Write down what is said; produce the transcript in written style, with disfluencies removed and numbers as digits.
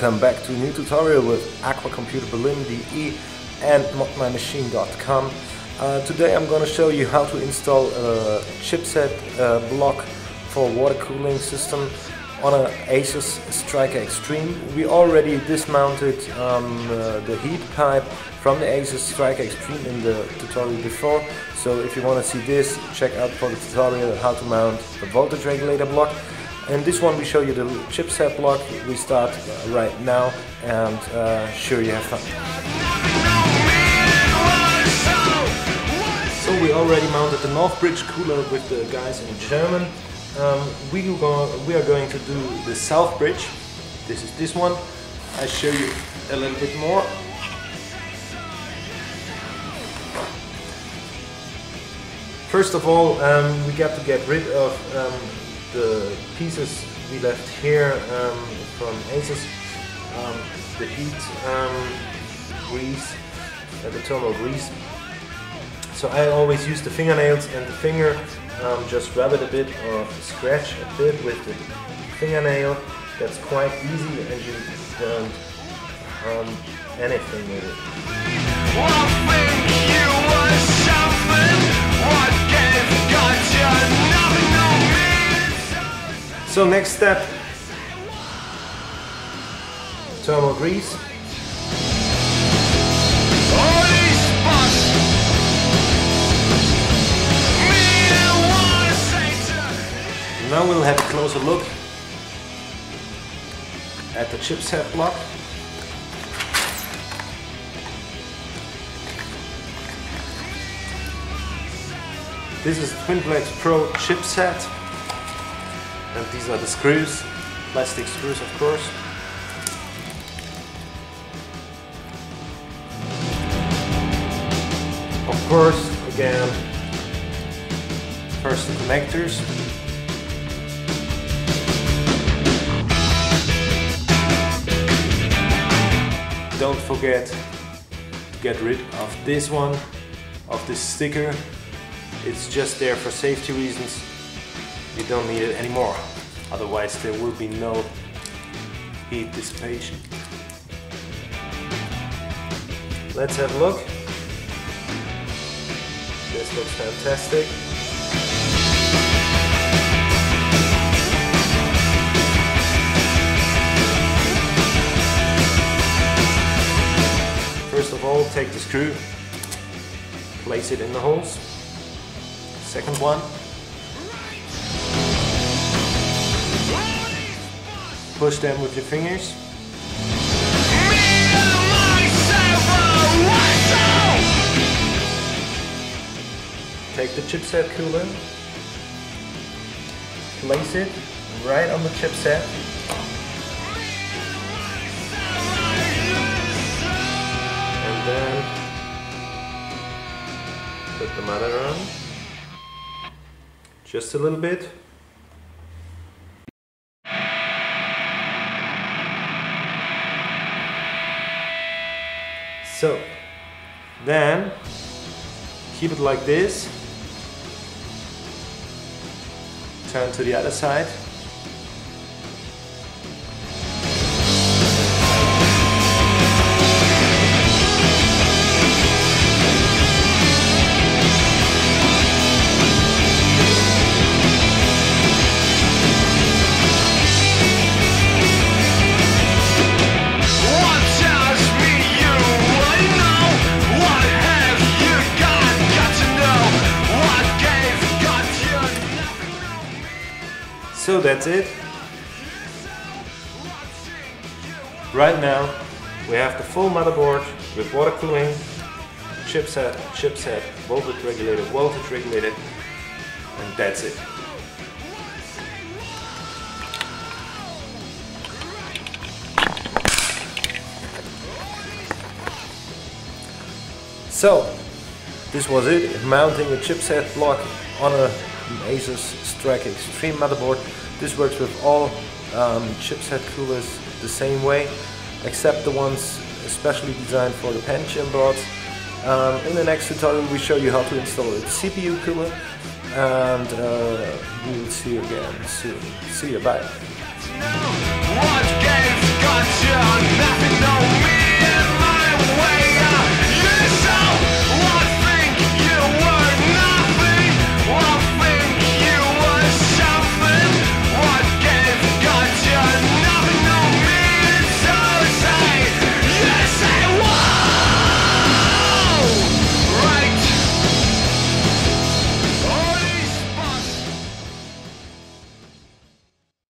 Welcome back to a new tutorial with Aquacomputer Berlin DE and ModMyMachine.com. Today I'm going to show you how to install a chipset block for water cooling system on an Asus Striker Extreme. We already dismounted the heat pipe from the Asus Striker Extreme in the tutorial before, so if you want to see this, check out for the tutorial how to mount the voltage regulator block. In this one we show you the chipset block. We start right now and sure you have fun. So we already mounted the northbridge cooler with the guys in German. We are going to do the southbridge. This is this one. I'll show you a little bit more. First of all, we got to get rid of the pieces we left here from Asus, the heat grease, the thermal grease. So I always use the fingernails and the finger, just rub it a bit or scratch a bit with the fingernail. That's quite easy and you don't harm anything with it. So next step, thermal grease. Now we'll have a closer look at the chipset block. This is twinplex Pro chipset. And these are the screws, plastic screws of course. Of course, again, first the connectors. Don't forget to get rid of this one, of this sticker. It's just there for safety reasons. You don't need it anymore, otherwise there will be no heat dissipation. Let's have a look. This looks fantastic. First of all, take the screw, place it in the holes. Second one. Push them with your fingers. Take the chipset cooler, place it right on the chipset. And then put the mother on. Just a little bit. So, then keep it like this, turn to the other side, so that's it. Right now we have the full motherboard with water cooling, chipset, voltage regulated, and that's it. So this was it, mounting a chipset block on a Asus Striker Extreme motherboard. This works with all chipset coolers the same way, except the ones especially designed for the Pentium boards. In the next tutorial we show you how to install a CPU cooler, and we will see you again soon. See you, bye. satisfaction, nothing